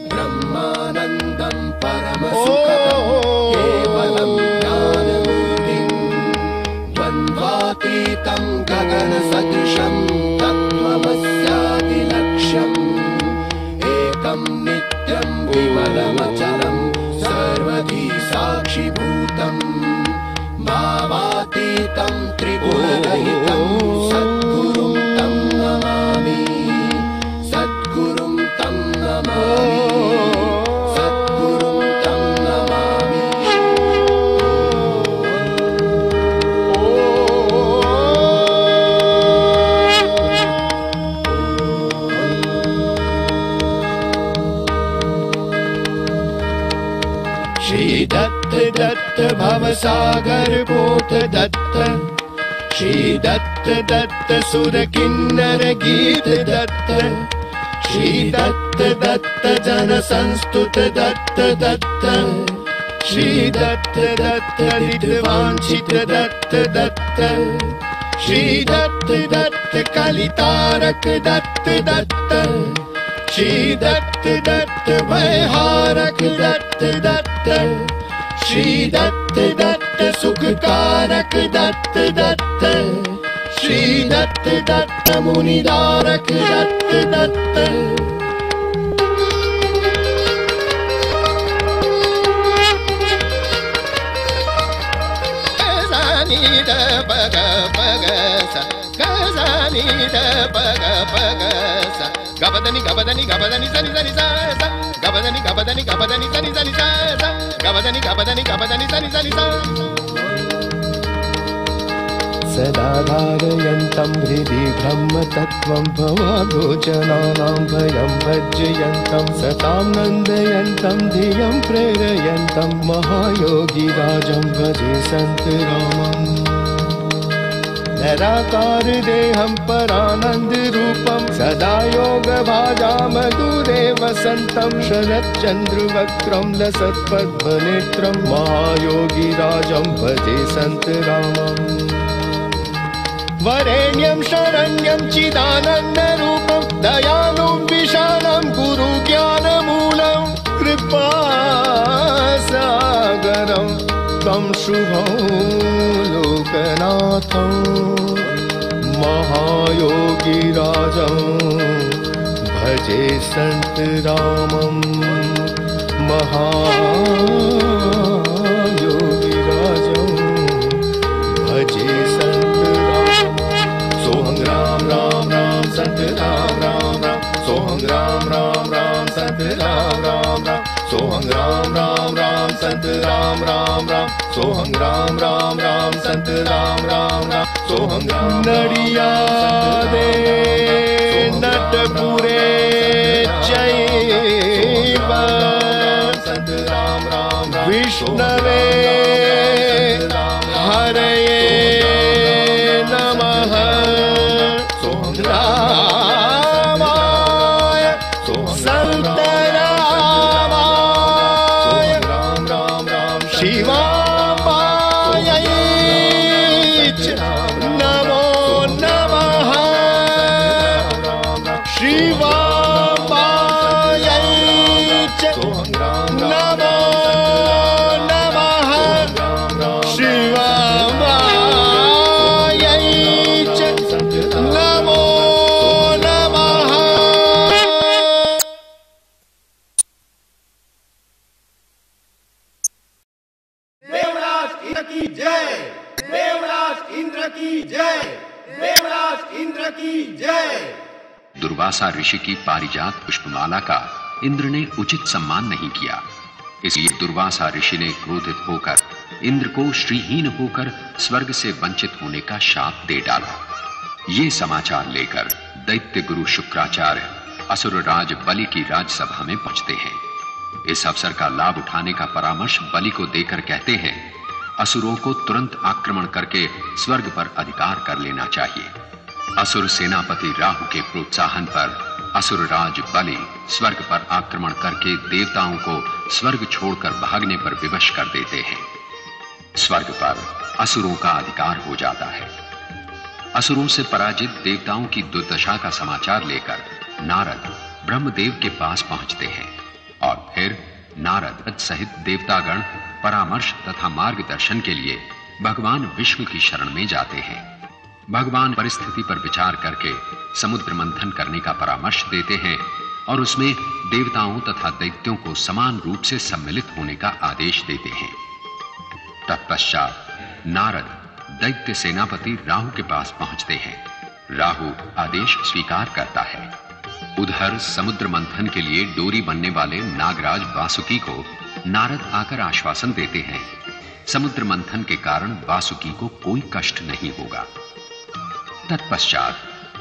ब्रह्मानन्दं परमसुखदं केवलं ज्ञानमूर्तिं द्वन्द्वातीतं गगनसदृशं तत्त्वमस्यादिलक्ष्यम् एकं नित्यं विमलमचलं सर्वधी साक्षिभूतं भावातीतं त्रिगुणरहितं सद्गुरुं तं नमामि सद्गुरुं तं नमामि सद्गुरुं तं नमामि। श्री दत्त दत्त भवसागर पोत दत्त श्री दत्त दत्त सुर किन्नर गीत दत्त श्री दत्त दत्त जन संस्तुत दत्त दत्त श्री दत्त दत्त वांछित दत्त दत्त श्री दत्त दत्त कलितारक दत्त दत्त श्री दत्त दत्त भयहारक दत्त दत्त श्री दत्त दत्त सुखकारक दत्त दत्त श्री दत्त दत्त मुनिदारक दत्त दत्त। पग पग सा गजानी द पग पग सा गबदनी गबदनी गबदनी सनी सनी सा गबदनी गबदनी गबदनी सनी सनी सा गबदनी गबदनी गबदनी सनी सनी सा। सदा धारयन्तं हृदि ब्रह्मतत्त्वं भवागोचराणां भयं भज्यन्तं सतां नन्दयन्तं धियं प्रेरयन्तं महायोगिराजं भजे सन्तरामम् निराकार देहं परानंद रूपं सदा योग भाजामधुरे वसन्तं शरच्चन्द्र वक्त्रं लसत्पद्मनेत्रं महायोगिराजं भजे सन्तरामम् वरेण्यं शरण्यं चिदानन्दरूपं दयालुं विशालं गुरुज्ञानमूलं कृपासागरं तं शुभं लोकनाथं महायोगिराजं भजे सन्तरामम् महायोगिराजं भजे सोहं राम राम राम संत राम राम राम सोहं राम राम राम संत राम राम राम सोहं राम राम राम संत राम राम राम सोहं राम राम राम संत राम राम राम सोहं राम नड़िया दे नटपुरे चैव संत राम राम विष्णवे हरये नमः रामाय संत रामाय शिवाय नमो नमः शिवाय नमो नमः शिवाय नमो नमः। देवराज इंद्र की जय देवराज इंद्र की जय देवराज इंद्र की जय। दुर्वासा ऋषि की पारिजात पुष्पमाला का इंद्र ने उचित सम्मान नहीं किया, इसलिए दुर्वासा ऋषि ने क्रोधित होकर इंद्र को श्रीहीन होकर स्वर्ग से वंचित होने का शाप दे डाला। ये समाचार लेकर दैत्य गुरु शुक्राचार्य असुर राज बलि की राजसभा में पहुंचते हैं। इस अवसर का लाभ उठाने का परामर्श बलि को देकर कहते हैं, असुरों को तुरंत आक्रमण करके स्वर्ग पर अधिकार कर लेना चाहिए। असुर सेनापति राहु के प्रोत्साहन पर असुर राज बलि स्वर्ग पर आक्रमण करके देवताओं को स्वर्ग छोड़कर भागने पर विवश कर देते हैं। स्वर्ग पर असुरों का अधिकार हो जाता है। असुरों से पराजित देवताओं की दुर्दशा का समाचार लेकर नारद ब्रह्मदेव के पास पहुंचते हैं। और फिर नारद सहित देवतागण परामर्श तथा मार्गदर्शन के लिए भगवान विष्णु की शरण में जाते हैं। भगवान परिस्थिति पर विचार करके समुद्र मंथन करने का परामर्श देते हैं और उसमें देवताओं तथा दैत्यों को समान रूप से सम्मिलित होने का आदेश देते हैं। तत्पश्चात नारद दैत्य सेनापति राहु के पास पहुंचते हैं। राहु आदेश स्वीकार करता है। उधर समुद्र मंथन के लिए डोरी बनने वाले नागराज वासुकी को नारद आकर आश्वासन देते हैं, समुद्र मंथन के कारण वासुकी को कोई कष्ट नहीं होगा। तत्पश्चात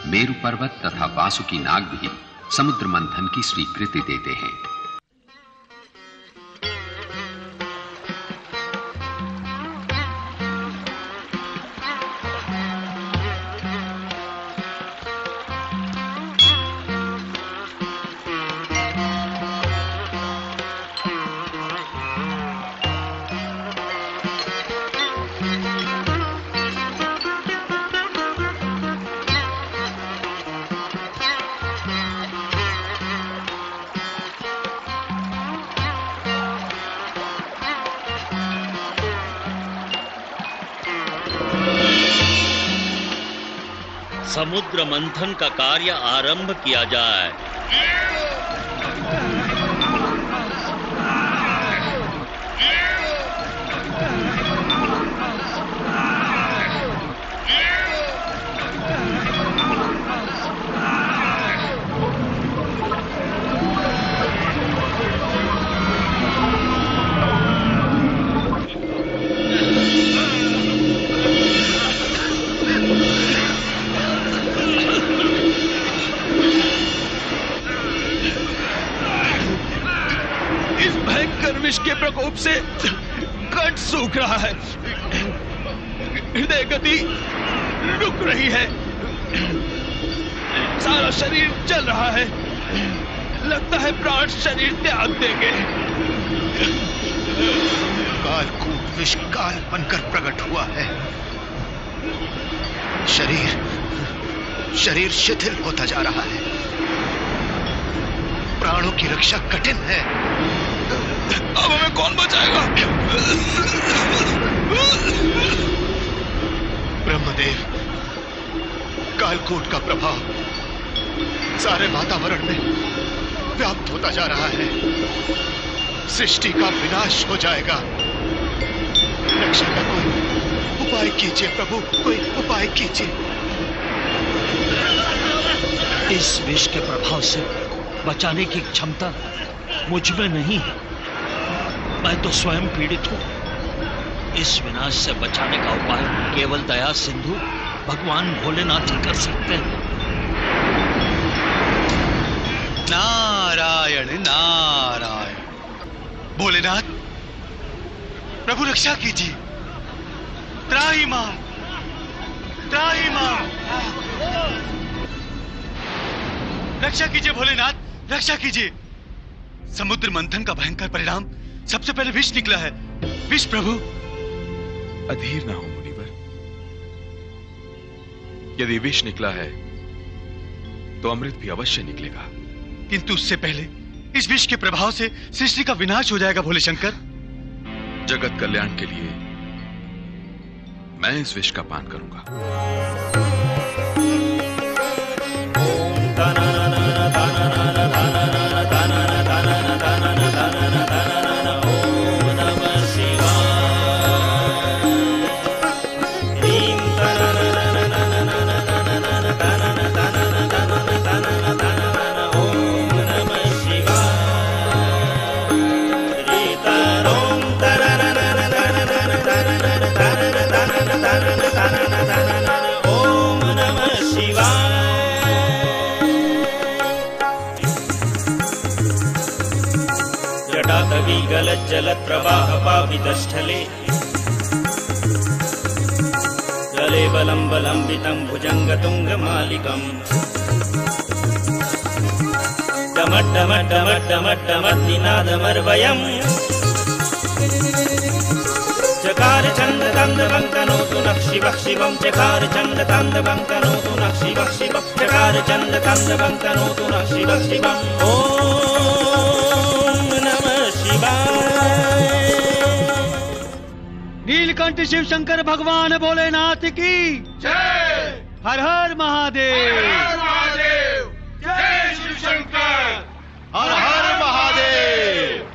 मेरु पर्वत तथा वासुकी नाग भी समुद्र मंथन की स्वीकृति देते हैं। समुद्र मंथन का कार्य आरंभ किया जाए। के प्रकोप से कंठ सूख रहा है, हृदय गति रुक रही है, सारा शरीर जल रहा है, लगता है प्राण शरीर त्याग देंगे। कालकूट विष काल बनकर प्रकट हुआ है। शरीर शिथिल होता जा रहा है, प्राणों की रक्षा कठिन है। अब हमें कौन बचाएगा? ब्रह्मदेव, कालकूट का प्रभाव सारे वातावरण में व्याप्त होता जा रहा है। सृष्टि का विनाश हो जाएगा। रक्षा का कोई उपाय कीजिए प्रभु, कोई उपाय कीजिए। इस विष के प्रभाव से बचाने की क्षमता मुझ में नहीं है। मैं तो स्वयं पीड़ित हूं। इस विनाश से बचाने का उपाय केवल दया सिंधु भगवान भोलेनाथ ही कर सकते हैं। नारायण नारायण। भोलेनाथ, प्रभु रक्षा कीजिए। त्राही मां, त्राही मां। रक्षा कीजिए भोलेनाथ, रक्षा कीजिए। समुद्र मंथन का भयंकर परिणाम सबसे पहले विष निकला है। विष प्रभु। अधीर ना हो मुनिवर। यदि विष निकला है तो अमृत भी अवश्य निकलेगा। किंतु उससे पहले इस विष के प्रभाव से सृष्टि का विनाश हो जाएगा भोले शंकर। जगत कल्याण के लिए मैं इस विष का पान करूंगा। जल प्रवाह पावितस्थले जले बलं बलंबितं भुजंगतुंगमालिकम् डमड्डमड्डमड्डमड्डमड्डमड्डिनादमर्वयम् चकार चन्द्रताण्डवं तनोतु नः शिवः शिवं चकार चन्द्रताण्डवं तनोतु नः शिवः शिवं चकार चन्द्रताण्डवं तनोतु नः शिवः शिवम् ॐ नीलकंठ शिव शंकर भगवान भोलेनाथ की जय। हर हर महादेव। हर हर महादेव। जय शिव शंकर। हर हर महादेव।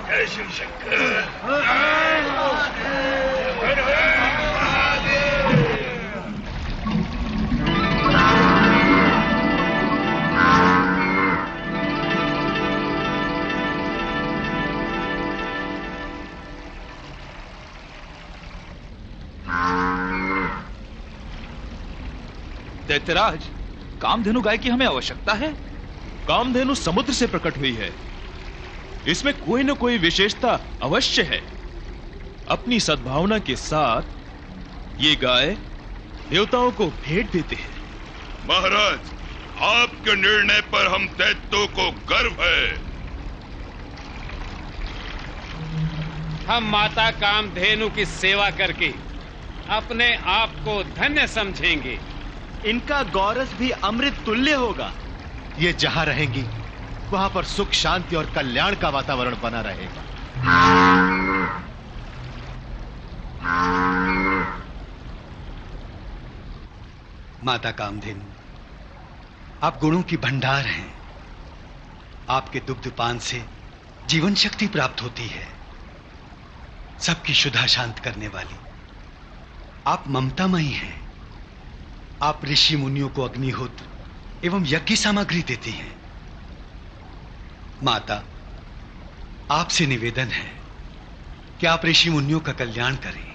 जय शिव शंकर। हर हर महादेव। दैत्यराज, कामधेनु गाय की हमें आवश्यकता है। कामधेनु समुद्र से प्रकट हुई है, इसमें कोई न कोई विशेषता अवश्य है। अपनी सद्भावना के साथ ये गाय देवताओं को भेंट देते हैं। महाराज, आपके निर्णय पर हम दैत्यों को गर्व है। हम माता कामधेनु की सेवा करके अपने आप को धन्य समझेंगे। इनका गौरस भी अमृत तुल्य होगा। ये जहां रहेंगी वहां पर सुख, शांति और कल्याण का वातावरण बना रहेगा। माता कामधेनु, आप गुणों की भंडार हैं। आपके दुग्धपान से जीवन शक्ति प्राप्त होती है। सबकी शुद्धा शांत करने वाली आप ममतामयी हैं। आप ऋषि मुनियों को अग्निहोत्र एवं यज्ञ सामग्री देती हैं। माता, आपसे निवेदन है कि आप ऋषि मुनियों का कल्याण करें।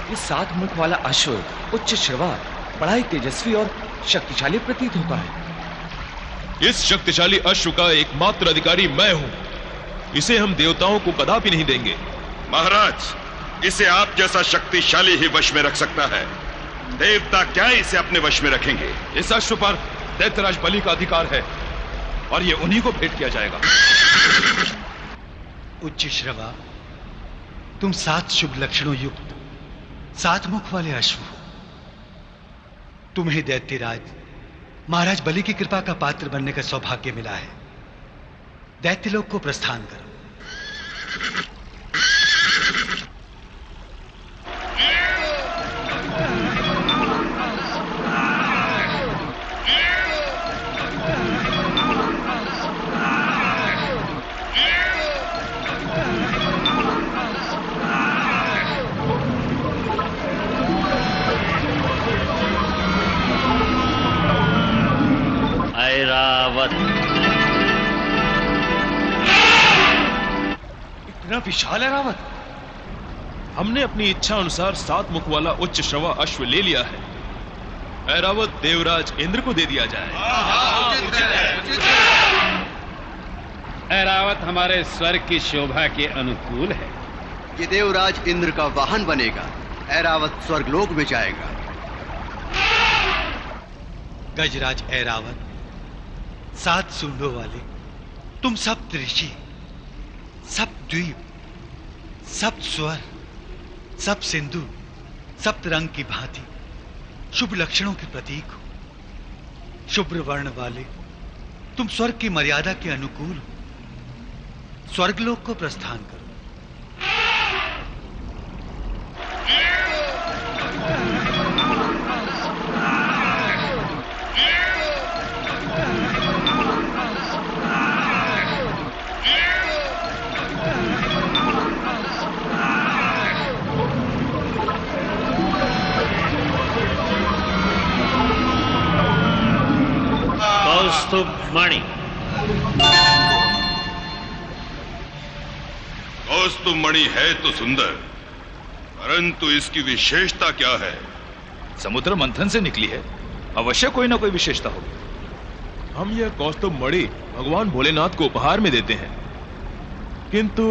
ये 7 मुख वाला अश्व उच्च श्रवा बड़ा ही तेजस्वी और शक्तिशाली प्रतीत होता है। इस शक्तिशाली अश्व का एकमात्र अधिकारी मैं हूं। इसे हम देवताओं को कदापि नहीं देंगे। महाराज, इसे आप जैसा शक्तिशाली ही वश में रख सकता है। देवता क्या इसे अपने वश में रखेंगे? इस अश्व पर दैत्यराज बलि का अधिकार है और ये उन्हीं को भेंट किया जाएगा। उच्च श्रवा, तुम 7 शुभ लक्षणों युक्त 7 मुख वाले अश्व हो। तुम्हें दैत्यराज महाराज बलि की कृपा का पात्र बनने का सौभाग्य मिला है। दैत्यलोक को प्रस्थान करो। ऐरावत। इतना विशाल ऐरावत? हमने अपनी इच्छा अनुसार 7 मुख वाला उच्च श्रवा अश्व ले लिया है। ऐरावत देवराज इंद्र को दे दिया जाए। ऐरावत हमारे स्वर्ग की शोभा के अनुकूल है। ये देवराज इंद्र का वाहन बनेगा। ऐरावत स्वर्गलोक में जाएगा। गजराज ऐरावत, 7 सूंडों वाले तुम सब ऋषि, सब द्वीप, सब स्वर, सब सिंधु, सप्त रंग की भांति शुभ लक्षणों के प्रतीक हो। शुभ्र वर्ण वाले तुम स्वर्ग की मर्यादा के अनुकूल हो। स्वर्गलोक को प्रस्थान करो। कौस्तुभ मणि। कौस्तुभ मणि है तो सुंदर, परंतु इसकी विशेषता क्या है? समुद्र मंथन से निकली है, अवश्य कोई ना कोई विशेषता होगी। हम यह कौस्तुभ मणि भगवान भोलेनाथ को उपहार में देते हैं, किंतु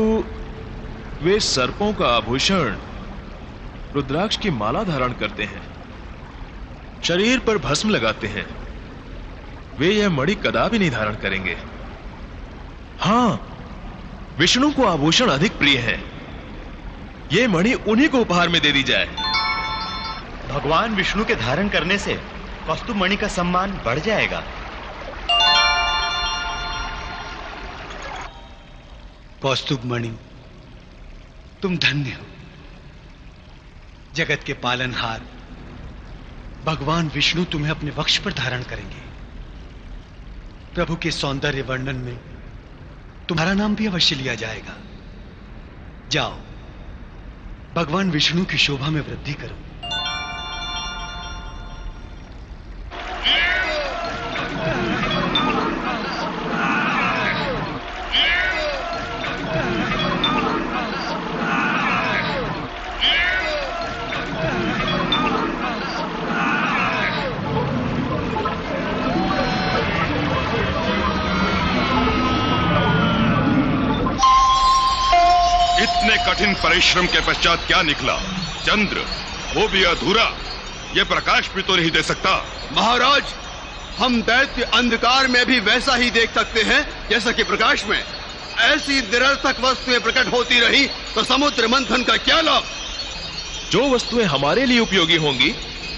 वे सर्पों का आभूषण रुद्राक्ष की माला धारण करते हैं, शरीर पर भस्म लगाते हैं। वे यह मणि कदापि नहीं धारण करेंगे। हां, विष्णु को आभूषण अधिक प्रिय है। यह मणि उन्हीं को उपहार में दे दी जाए। भगवान विष्णु के धारण करने से कौस्तुभ मणि का सम्मान बढ़ जाएगा। कौस्तुभ मणि, तुम धन्य हो। जगत के पालनहार भगवान विष्णु तुम्हें अपने वक्ष पर धारण करेंगे। प्रभु के सौंदर्य वर्णन में तुम्हारा नाम भी अवश्य लिया जाएगा। जाओ, भगवान विष्णु की शोभा में वृद्धि करो। इतने कठिन परिश्रम के पश्चात क्या निकला? चंद्र, वो भी अधूरा। ये प्रकाश भी तो नहीं दे सकता। महाराज, हम दैत्य अंधकार में भी वैसा ही देख सकते हैं जैसा कि प्रकाश में। ऐसी निरर्थक वस्तुएं प्रकट होती रही तो समुद्र मंथन का क्या लाभ? जो वस्तुएं हमारे लिए उपयोगी होंगी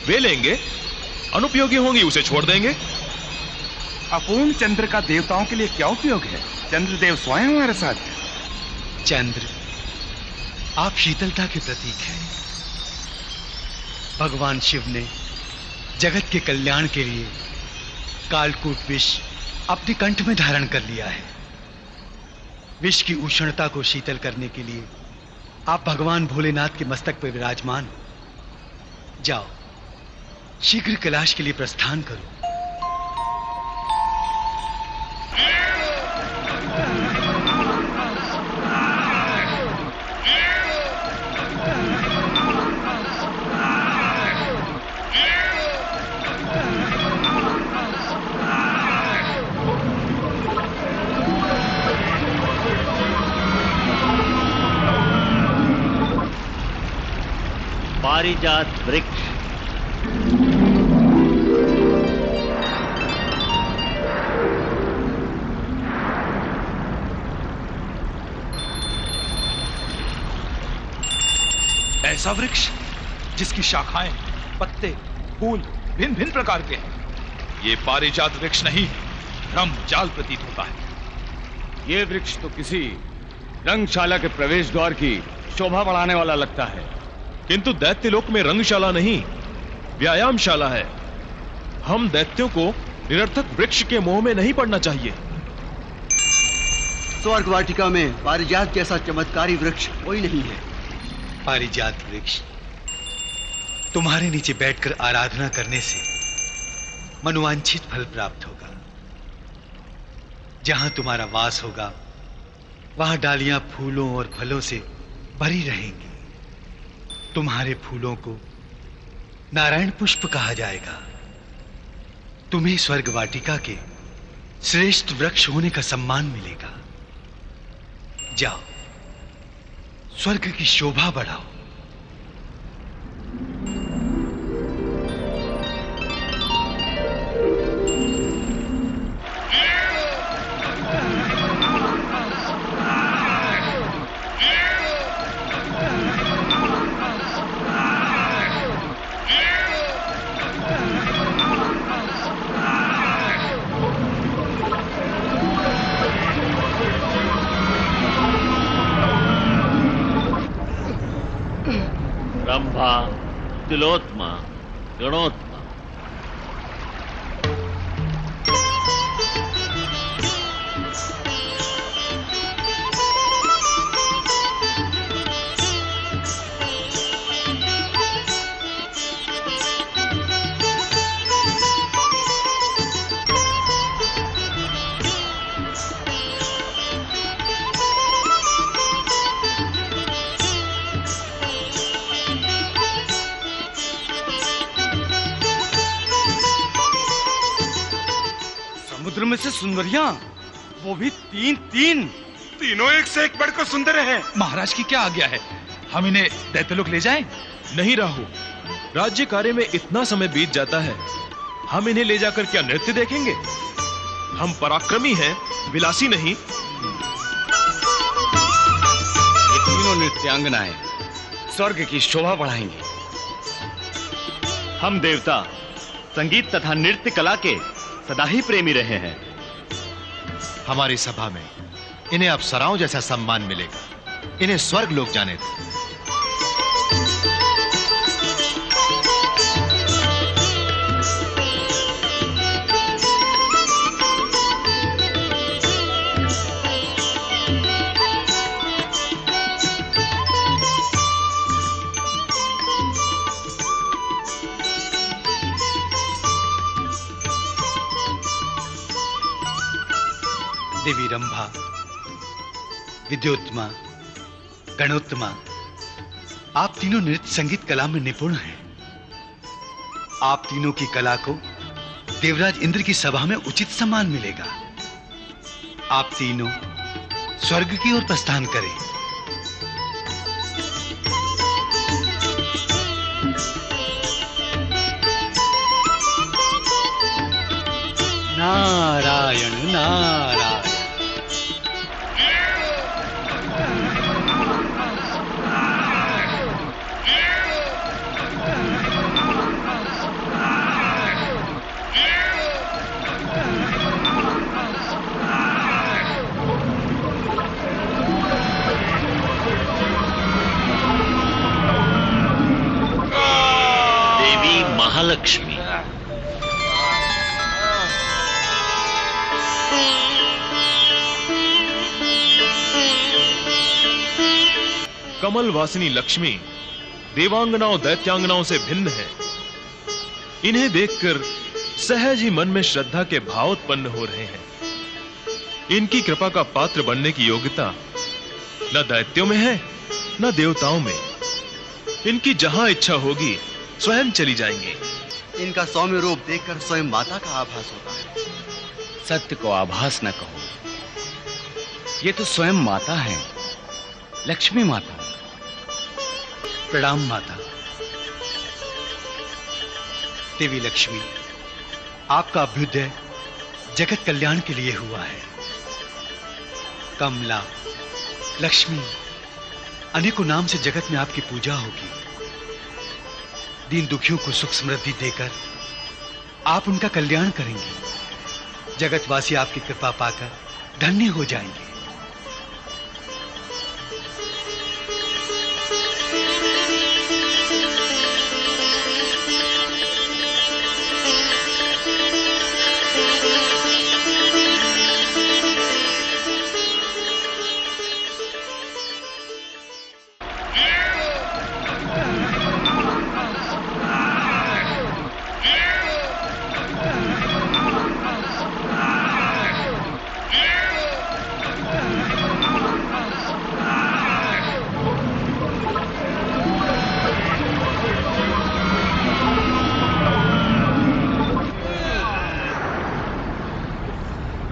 वे लेंगे, अनुपयोगी होंगी उसे छोड़ देंगे। अपूर्ण चंद्र का देवताओं के लिए क्या उपयोग है? चंद्रदेव स्वयं हमारे साथ है। चंद्र, आप शीतलता के प्रतीक हैं। भगवान शिव ने जगत के कल्याण के लिए कालकूट विष अपने कंठ में धारण कर लिया है। विष की उष्णता को शीतल करने के लिए आप भगवान भोलेनाथ के मस्तक पर विराजमान हो। जाओ, शीघ्र कैलाश के लिए प्रस्थान करो। पारिजात वृक्ष। ऐसा वृक्ष जिसकी शाखाएं, पत्ते, फूल भिन्न भिन्न प्रकार के हैं। ये पारिजात वृक्ष नहीं, ब्रह्मजाल प्रतीत होता है। ये वृक्ष तो किसी रंगशाला के प्रवेश द्वार की शोभा बढ़ाने वाला लगता है। किंतु दैत्यलोक में रंगशाला नहीं, व्यायामशाला है। हम दैत्यों को निरर्थक वृक्ष के मोह में नहीं पड़ना चाहिए। स्वर्ग वाटिका में पारिजात जैसा चमत्कारी वृक्ष कोई नहीं है। पारिजात वृक्ष, तुम्हारे नीचे बैठकर आराधना करने से मनोवांछित फल प्राप्त होगा। जहां तुम्हारा वास होगा वहां डालियां फूलों और फलों से भरी रहेंगी। तुम्हारे फूलों को नारायण पुष्प कहा जाएगा। तुम्हें स्वर्ग वाटिका के श्रेष्ठ वृक्ष होने का सम्मान मिलेगा। जाओ, स्वर्ग की शोभा बढ़ाओ। रंभा, तिलोत्मा, गणोत्मा। से सुंदरियां, वो भी तीन। तीनों एक से एक बढ़कर सुंदर हैं। महाराज की क्या आज्ञा है? हम इन्हें दैत्यलोक ले जाएं? नहीं राहु, राज्य कार्य में इतना समय बीत जाता है, हम इन्हें ले जाकर क्या नृत्य देखेंगे? हम पराक्रमी हैं, विलासी नहीं। ये तीनों नृत्यांगनाएं स्वर्ग की शोभा बढ़ाएंगे। हम देवता संगीत तथा नृत्य कला के सदा ही प्रेमी रहे हैं। हमारी सभा में इन्हें अप्सराओं जैसा सम्मान मिलेगा। इन्हें स्वर्ग लोक जाने दें। देवी रंभा, विद्योत्मा, गणोत्तमा, आप तीनों नृत्य संगीत कला में निपुण हैं। आप तीनों की कला को देवराज इंद्र की सभा में उचित सम्मान मिलेगा। आप तीनों स्वर्ग की ओर प्रस्थान करें। नारायण नारायण। देवी महालक्ष्मी, कमल वासिनी लक्ष्मी देवांगनाओं दैत्यांगनाओं से भिन्न है। इन्हें देखकर सहज ही मन में श्रद्धा के भाव उत्पन्न हो रहे हैं। इनकी कृपा का पात्र बनने की योग्यता न दैत्यों में है न देवताओं में। इनकी जहां इच्छा होगी स्वयं चली जाएंगी। इनका सौम्य रूप देखकर स्वयं माता का आभास होता है। सत्य को आभास न कहो, ये तो स्वयं माता है, लक्ष्मी माता। प्रणाम माता। देवी लक्ष्मी, आपका अभ्युदय जगत कल्याण के लिए हुआ है। कमला, लक्ष्मी, अनेकों नाम से जगत में आपकी पूजा होगी। दीन दुखियों को सुख समृद्धि देकर आप उनका कल्याण करेंगे। जगतवासी आपकी कृपा पाकर धन्य हो जाएंगे।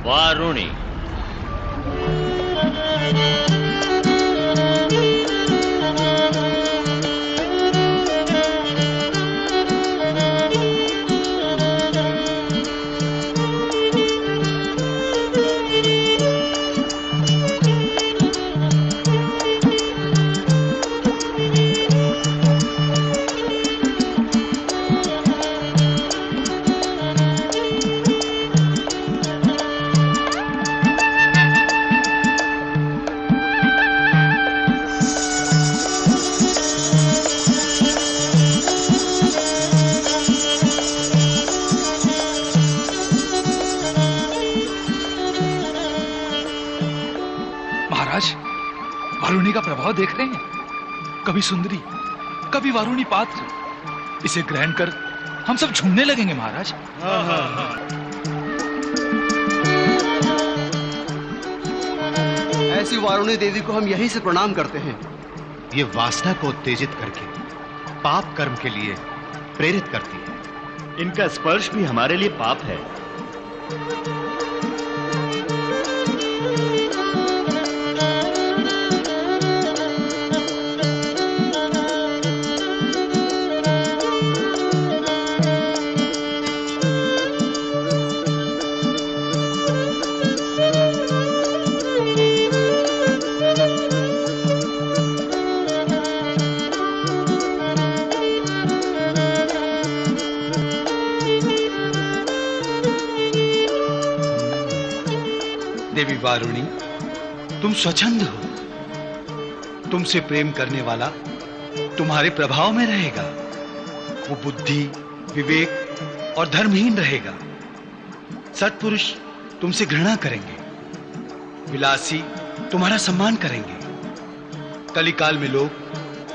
वारुणी, वारुणी का प्रभाव देख रहे हैं? कभी सुंदरी, कभी वारुणी पात्र। इसे ग्रहण कर हम सब झूमने लगेंगे महाराज। ऐसी वारुणी देवी को हम यहीं से प्रणाम करते हैं। ये वासना को उत्तेजित करके पाप कर्म के लिए प्रेरित करती है। इनका स्पर्श भी हमारे लिए पाप है। देवी वारुणी, तुम स्वच्छंद हो। तुमसे प्रेम करने वाला तुम्हारे प्रभाव में रहेगा। वो बुद्धि, विवेक और धर्महीन रहेगा। सत्पुरुष तुमसे घृणा करेंगे, विलासी तुम्हारा सम्मान करेंगे। कलिकाल में लोग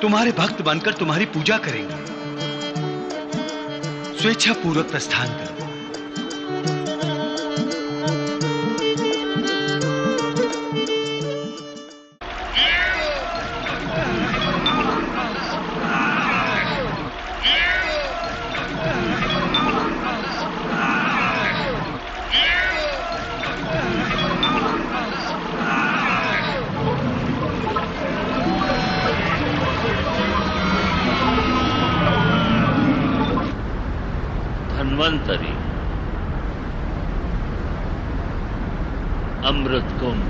तुम्हारे भक्त बनकर तुम्हारी पूजा करेंगे। स्वेच्छा पूर्वक प्रस्थान करो। धन्वंतरी, अमृत कुंभ,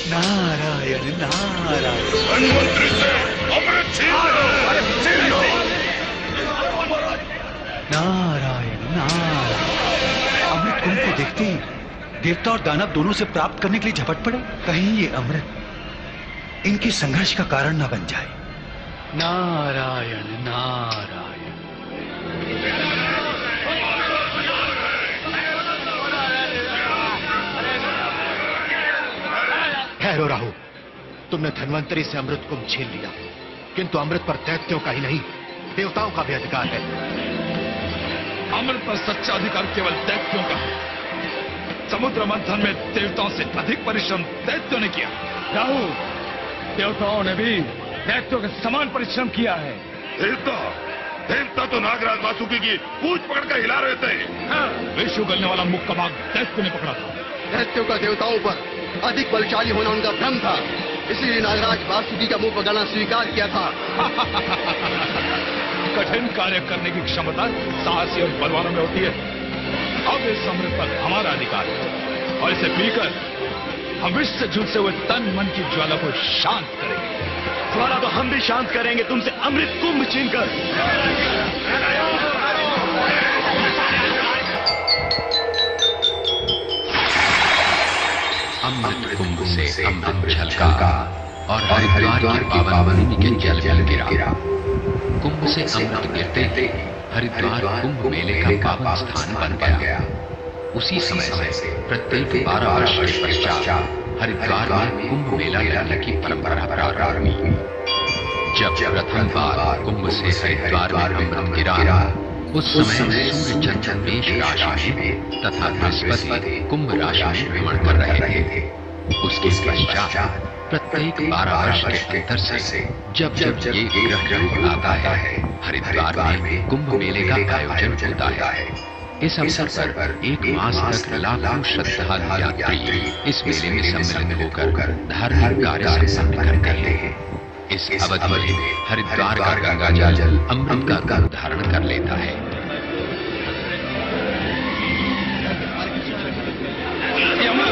नारायण नारायण। धन्वंतरी से अमृत छीन लो। नारायण नारायण। अमृत कुंभ को देखते ही देवता और दानव दोनों से प्राप्त करने के लिए झपट पड़े। कहीं ये अमृत इनके संघर्ष का कारण न बन जाए। नारायण नारायण। ठहरो राहु, तुमने धन्वंतरी से अमृत कुंभ छीन लिया, किंतु अमृत पर दैत्यों का ही नहीं देवताओं का भी अधिकार है। अमृत पर सच्चा अधिकार केवल दैत्यों का है। समुद्र मंथन में देवताओं से अधिक परिश्रम दैत्यों ने किया। राहु, देवताओं ने भी दैत्यों के समान परिश्रम किया है। देवता तो नागराज वासुकी की पूंछ पकड़कर हिला रहे थे। विषु गलने वाला मुक्का भाग दैत्य ने पकड़ा था। दैत्यों का देवताओं पर अधिक बलशाली होना उनका भ्रम था, इसलिए नागराज वासुकी का मुंह पकड़ना स्वीकार किया था। कठिन कार्य करने की क्षमता साहसी और बलवानों में होती है। अब इस अमृत पर हमारा अधिकार है और इसे पीकर हम विष से झुलसे हुए तन मन की ज्वाला को शांत करेंगे। ज्वाला तो हम भी शांत करेंगे तुमसे अमृत कुंभ छीनकर। अमृत कुंभ से अमृत छलका और हरिद्वार की पावन के जल में गिरा। कुंभ से अमृत गिरते हरिद्वार कुंभ मेले का पावन स्थान बन गया। उसी समय से प्रत्येक 12 वर्ष के पश्चात हरिद्वार में कुंभ मेला लगने की परंपरा प्रारंभ हुई। जब प्रथम बार कुंभ से हरिद्वार में अमृत गिरा, उस समय सूर्य चंद्र मेष राशि में तथा बृहस्पति कुंभ राशि में भ्रमण कर रहे थे। उसके पश्चात प्रत्येक 12 वर्ष के अंतर से जब जब ये ग्रह आता है, हरिद्वार में कुंभ मेले का आयोजन होता है। इस अवसर पर 1 मास तक लाखों श्रद्धालु यात्री इस मेले में सम्मिलित होकर धार्मिक कार्य संपन्न करते हैं। इस अवधि में हरिद्वार का गंगा जल अमृत का रूप धारण कर लेता है।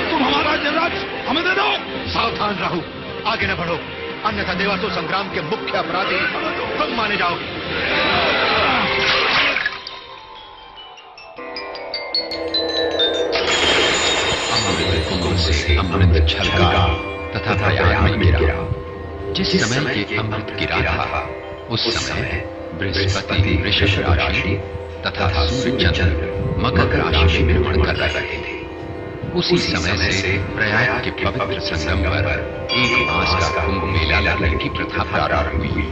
तुम हमारा जलराज हमें दे दो। सावधान राहु, आगे न बढ़ो, अन्यथा देवासुर संग्राम के मुख्य अपराधी तुम माने जाओगे। अमृत कुंभ से अमृत छलका तथा प्रयाग में गिरा। जिस समय ये अमृत गिरा था, उस समय बृहस्पति वृषभ राशि तथा सूर्य चंद्र मकर राशि में भ्रमण कर रहे थे। उसी समय से प्रयाग के पवित्र संगम पर एक मास का कुंभ मेला लगने की प्रथा प्रारंभ हुई।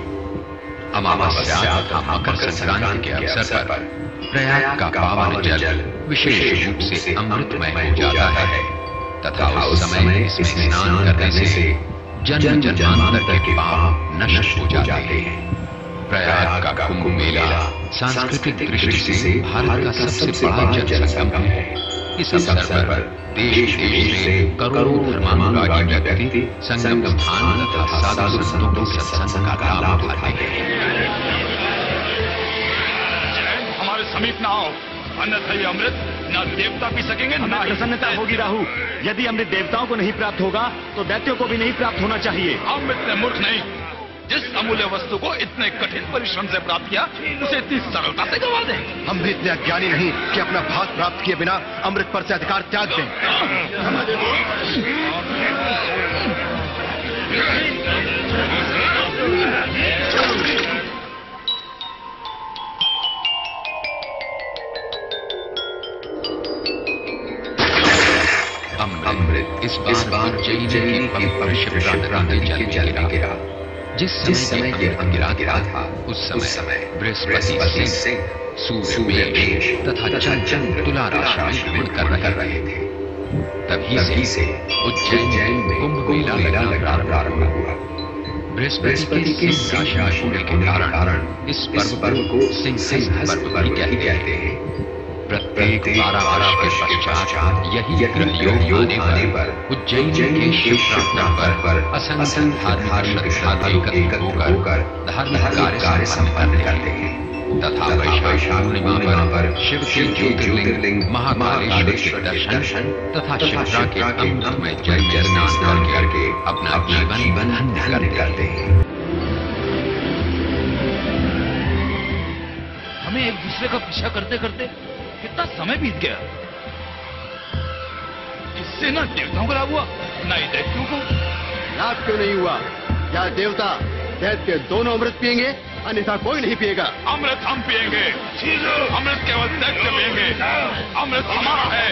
अमावस्या तथा मकर संक्रांति के अवसर पर प्रयाग का पावन जल विशेष रूप से अमृतमय हो जाता है तथा उस समय इसमें स्नान करने से जन्म जन्मांतर के पाप नष्ट हो जाते हैं। प्रयाग का कुंभ मेला सांस्कृतिक दृष्टि से भारत का सबसे बड़ा जल संगम है। इस अवसर पर देश देश से करोड़ों धर्मानुरागी व्यक्ति संगम स्थान तथा साधु संतों के सत्संग का लाभ उठाते हैं। हमारे समीप ना आओ, अन्यथा ये अमृत न देवता पी सकेंगे न प्रसन्नता होगी राहु। यदि अमृत देवताओं को नहीं प्राप्त होगा तो दैत्यों को भी नहीं प्राप्त होना चाहिए। हम इतने मूर्ख नहीं, जिस अमूल्य वस्तु को इतने कठिन परिश्रम से प्राप्त किया उसे इतनी सरलता से गवा दें। हम भी इतने अज्ञानी नहीं कि अपना भाग प्राप्त किए बिना अमृत पर से अधिकार त्याग दें। अमृत इस बार उज्जैन की पवित्र शिप्रा नदी के जल में गिरा। जिस समय ये अमृत गिरा था उस समय बृहस्पति सिंह सूर्य तथा चंद्र तुला राशि में भ्रमण कर रहे थे। तभी से उज्जैन में कुंभ मेला लगना प्रारंभ हुआ। बृहस्पति के सिंह राशि होने के कारण इस पर्व को सिंह पर्व भी कहते हैं। प्रत्येक 12 वर्ष के पश्चात यही ग्रह योग आने पर उज्जैन के शिव प्रार्थना पर असंख्य धार्मिक श्रद्धालु एकत्र होकर धार्मिक कार्य संपन्न करते हैं तथा वैशाख पूर्णिमा पर शिव के ज्योतिर्लिंग महाकालेश्वर के दर्शन तथा शिप्रा के अमृतमय जल में स्नान करके अपना जीवन धन्य करते हैं। हमें एक दूसरे का पीछा करते करते कितना समय बीत गया। इससे ना देवताओं को लाभ हुआ ना ही दैत्यों को। लाभ क्यों नहीं हुआ? क्या देवता दैत्य दोनों अमृत पिएंगे? अन्यथा कोई नहीं पिएगा। अमृत हम पिएंगे, अमृत केवल दैत्य पिएंगे। अमृत हमारा है।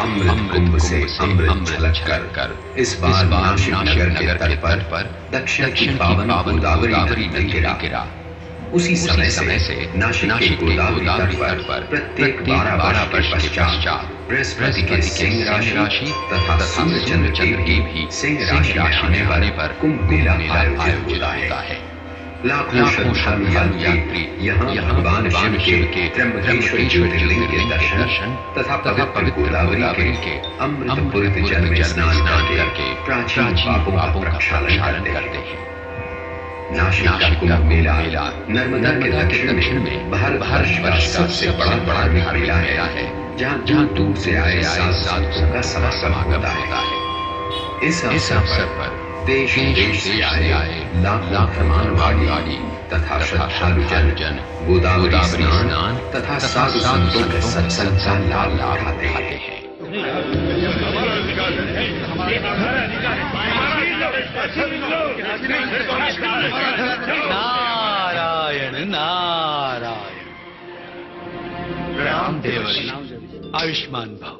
अमृत कुंभ से अमृत छलक कर इस बार नासिक नगर के तट पर दक्षिण की पावन गोदावरी नदी गिरा। उसी समय से नासिक के गोदावरी तट पर प्रत्येक 12 वर्ष के पश्चात बृहस्पति के सिंह राशि तथा सूर्य चंद्र की भी सिंह राशि में आने पर कुंभ मेला आयोजित होता है। लाखों श्रद्धालु यात्री यहाँ भगवान शिव के त्र्यंबकेश्वर ज्योतिर्लिंग के दर्शन तथा पवित्र गोदावरी के अमृतपूरित जल में स्नान करके प्राचीन पापों का प्रक्षालन करते हैं। नासिक का कुंभ मेला नर्मदा के दक्षिण में भारत वर्ष का सबसे बड़ा धार्मिक मेला है, जहाँ दूर से आए साधु का समागम होता है। इस अवसर पर देश से आए लाख धर्मानुरागी तथा श्रद्धालु जन गोदावरी स्नान तथा साधु संतों के सत्संग का लाभ उठाते हैं। नारायण नारायण। राम देवर्षि आयुष्मान भव।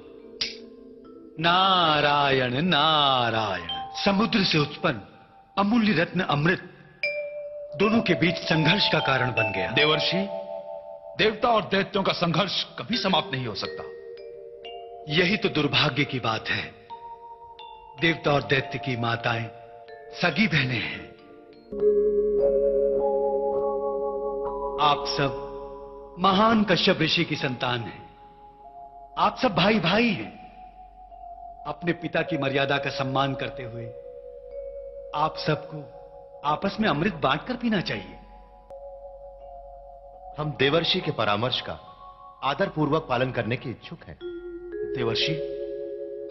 नारायण नारायण। समुद्र से उत्पन्न अमूल्य रत्न अमृत दोनों के बीच संघर्ष का कारण बन गया। देवर्षि, देवता और दैत्यों का संघर्ष कभी समाप्त नहीं हो सकता। यही तो दुर्भाग्य की बात है। देवता और दैत्य की माताएं सगी बहनें हैं। आप सब महान कश्यप ऋषि की संतान हैं। आप सब भाई भाई हैं। अपने पिता की मर्यादा का सम्मान करते हुए आप सबको आपस में अमृत बांटकर पीना चाहिए। हम देवर्षि के परामर्श का आदर पूर्वक पालन करने के इच्छुक हैं। देवर्षि,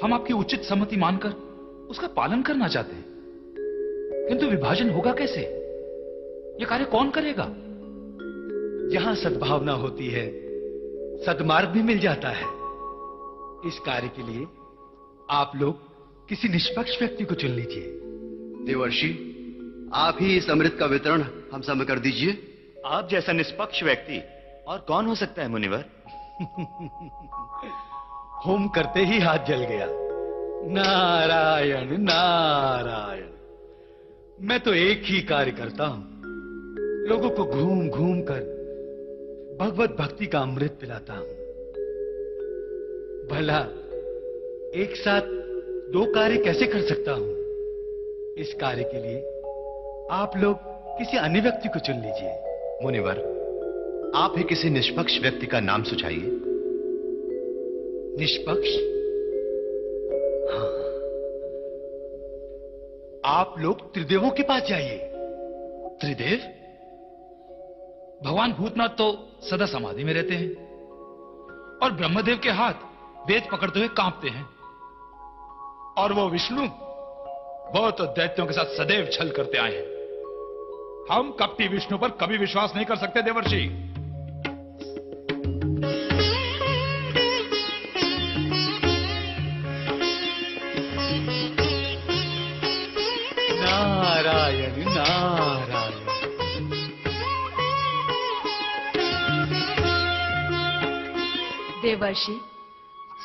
हम आपकी उचित सम्मति मानकर उसका पालन करना चाहते हैं, किंतु विभाजन होगा कैसे? यह कार्य कौन करेगा? जहां सद्भावना होती है सद्मार्ग भी मिल जाता है। इस कार्य के लिए आप लोग किसी निष्पक्ष व्यक्ति को चुन लीजिए। देवर्षि, आप ही इस अमृत का वितरण हम सब में कर दीजिए। आप जैसा निष्पक्ष व्यक्ति और कौन हो सकता है मुनिवर? होम करते ही हाथ जल गया। नारायण नारायण। मैं तो एक ही कार्य करता हूं, लोगों को घूम घूम कर भगवत भक्ति का अमृत पिलाता हूं। भला एक साथ दो कार्य कैसे कर सकता हूं? इस कार्य के लिए आप लोग किसी अन्य व्यक्ति को चुन लीजिए। मुनिवर, आप ही किसी निष्पक्ष व्यक्ति का नाम सुझाइए। निष्पक्ष? हाँ, आप लोग त्रिदेवों के पास जाइए। त्रिदेव? भगवान भूतनाथ तो सदा समाधि में रहते हैं और ब्रह्मदेव के हाथ वेद पकड़ते हुए कांपते हैं, और वो विष्णु, वो तो दैत्यों के साथ सदैव छल करते आए हैं। हम कपटी विष्णु पर कभी विश्वास नहीं कर सकते देवर्षि। नारायण नारायण। देवर्षि,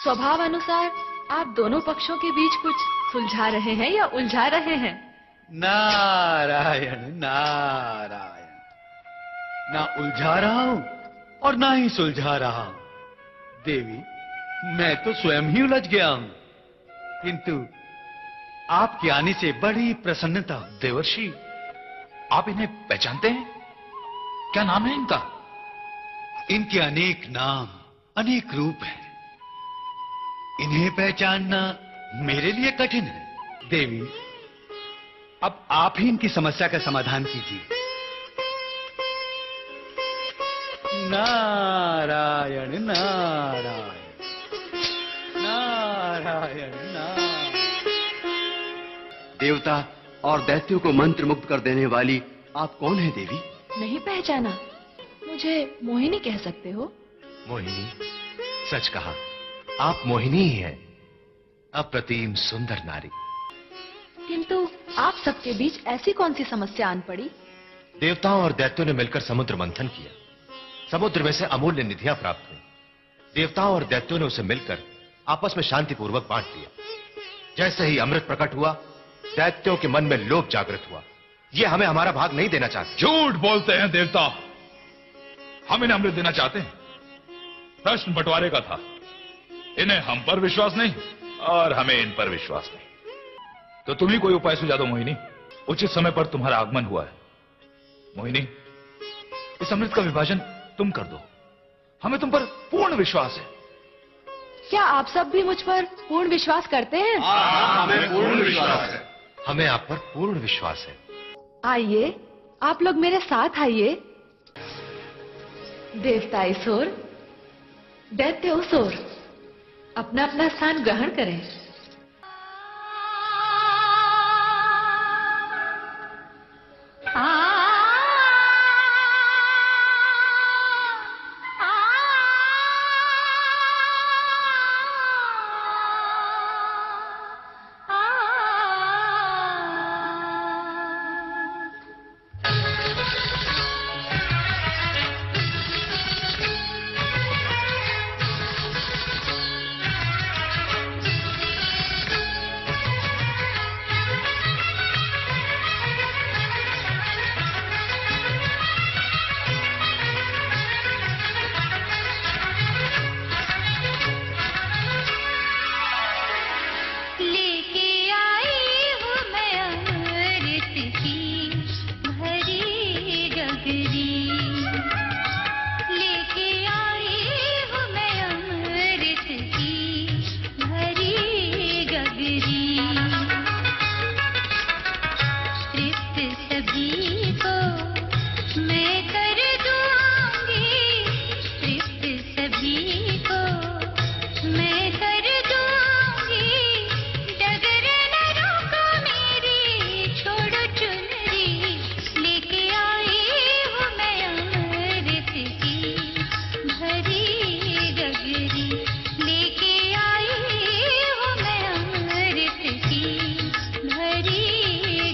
स्वभाव अनुसार आप दोनों पक्षों के बीच कुछ सुलझा रहे हैं या उलझा रहे हैं? नारायण नारायण। ना उलझा रहा हूं और ना ही सुलझा रहा हूं। देवी, मैं तो स्वयं ही उलझ गया हूं, किंतु आपके आने से बड़ी प्रसन्नता। देवर्षि, आप इन्हें पहचानते हैं? क्या नाम है इनका? इनके अनेक नाम, अनेक रूप हैं। इन्हें पहचानना मेरे लिए कठिन है। देवी, अब आप ही इनकी समस्या का समाधान कीजिए। नारायण नारायण नारायण नारायण। देवता और दैत्यों को मंत्र मुक्त कर देने वाली आप कौन है देवी? नहीं पहचाना? मुझे मोहिनी कह सकते हो। मोहिनी? सच कहा, आप मोहिनी ही हैं। अप्रतिम सुंदर नारी। किंतु आप सबके बीच ऐसी कौन सी समस्या आन पड़ी? देवताओं और दैत्यों ने मिलकर समुद्र मंथन किया। समुद्र में से अमूल्य निधियां प्राप्त हुई। देवताओं और दैत्यों ने उसे मिलकर आपस में शांतिपूर्वक बांट दिया। जैसे ही अमृत प्रकट हुआ, दैत्यों के मन में लोभ जागृत हुआ। ये हमें हमारा भाग नहीं देना चाहते। झूठ बोलते हैं देवता। हम इन्हें अमृत देना चाहते हैं। प्रश्न बंटवारे का था। इन्हें हम पर विश्वास नहीं और हमें इन पर विश्वास नहीं। तो तुम ही कोई उपाय सुझा दो मोहिनी। उचित समय पर तुम्हारा आगमन हुआ है। मोहिनी, इस अमृत का विभाजन तुम कर दो। हमें तुम पर पूर्ण विश्वास है। क्या आप सब भी मुझ पर पूर्ण विश्वास करते हैं? हमें पूर्ण विश्वास है। हमें आप पर पूर्ण विश्वास है। आइए, आप लोग मेरे साथ आइए। देवता इस ओर, दैत्य उस ओर, अपना अपना स्थान ग्रहण करें।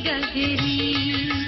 गगरी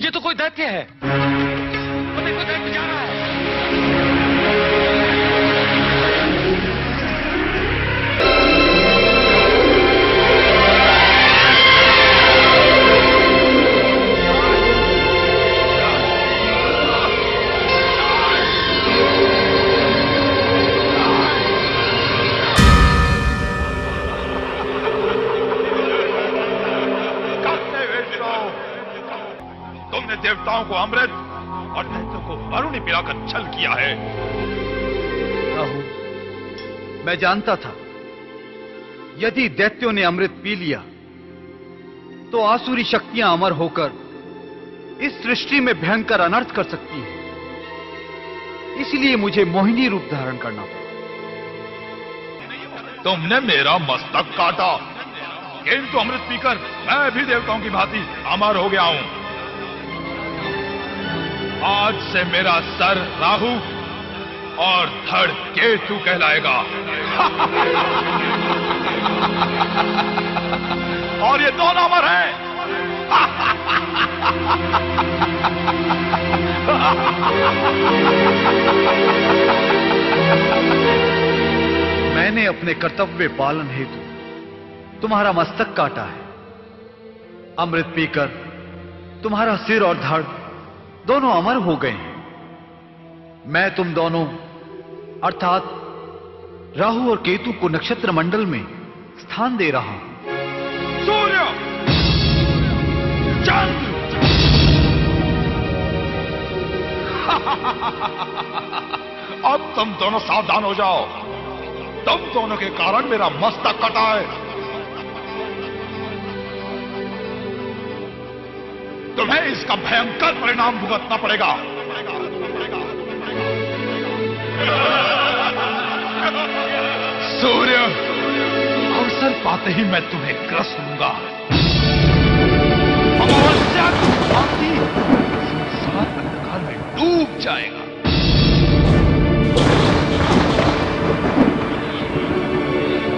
ये तो कोई दैत्य है। पता कोई दैत्य जा रहा है। देवताओं को अमृत और दैत्यों को वरुणी पिलाकर छल किया है। राहु, मैं जानता था यदि दैत्यों ने अमृत पी लिया तो आसुरी शक्तियां अमर होकर इस सृष्टि में भयंकर अनर्थ कर सकती हैं। इसलिए मुझे मोहिनी रूप धारण करना पड़ा। तुमने मेरा मस्तक काटा, किंतु अमृत पीकर मैं भी देवताओं की भांति अमर हो गया हूं। आज से मेरा सर राहु और धड़ केतु कहलाएगा। और ये दोनों अमर हैं। मैंने अपने कर्तव्य पालन हेतु तुम्हारा मस्तक काटा है। अमृत पीकर तुम्हारा सिर और धड़ दोनों अमर हो गए हैं। मैं तुम दोनों अर्थात राहु और केतु को नक्षत्र मंडल में स्थान दे रहा हूं। सूर्य, चंद्र, अब तुम दोनों सावधान हो जाओ। तुम दोनों के कारण मेरा मस्तक कटा है। तुम्हें इसका भयंकर परिणाम भुगतना पड़ेगा। सूर्य, अवसर पाते ही मैं तुम्हें ग्रस लूंगा। अमावस्या की भांति संसार अंधकार में डूब जाएगा।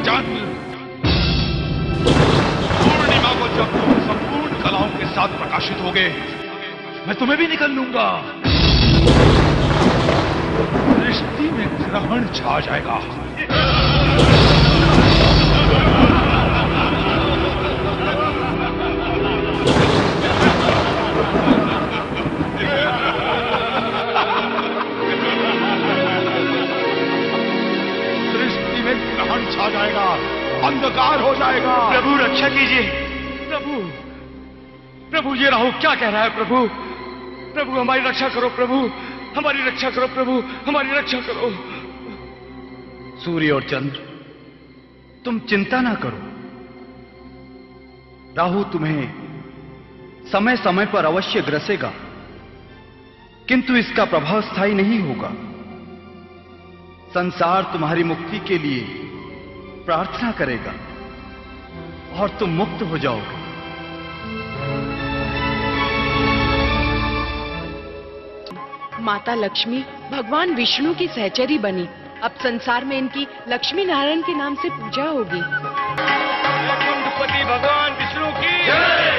चंद्र, पूर्णिमा को जब तुम संपूर्ण कलाओं के साथ प्रकाशित होगे, मैं तुम्हें भी निकल लूंगा। सृष्टि में ग्रहण छा जाएगा। सृष्टि में ग्रहण छा जाएगा, अंधकार हो जाएगा। प्रभु रक्षा कीजिए। प्रभु, प्रभु ये राहु क्या कह रहा है? प्रभु, प्रभु हमारी रक्षा करो। प्रभु हमारी रक्षा करो। प्रभु हमारी रक्षा करो। सूर्य और चंद्र, तुम चिंता ना करो। राहु तुम्हें समय समय पर अवश्य ग्रसेगा, किंतु इसका प्रभाव स्थायी नहीं होगा। संसार तुम्हारी मुक्ति के लिए प्रार्थना करेगा और तुम मुक्त हो जाओगे। माता लक्ष्मी भगवान विष्णु की सहचरी बनी। अब संसार में इनकी लक्ष्मी नारायण के नाम से पूजा होगी। कुंडपति भगवान विष्णु की जय।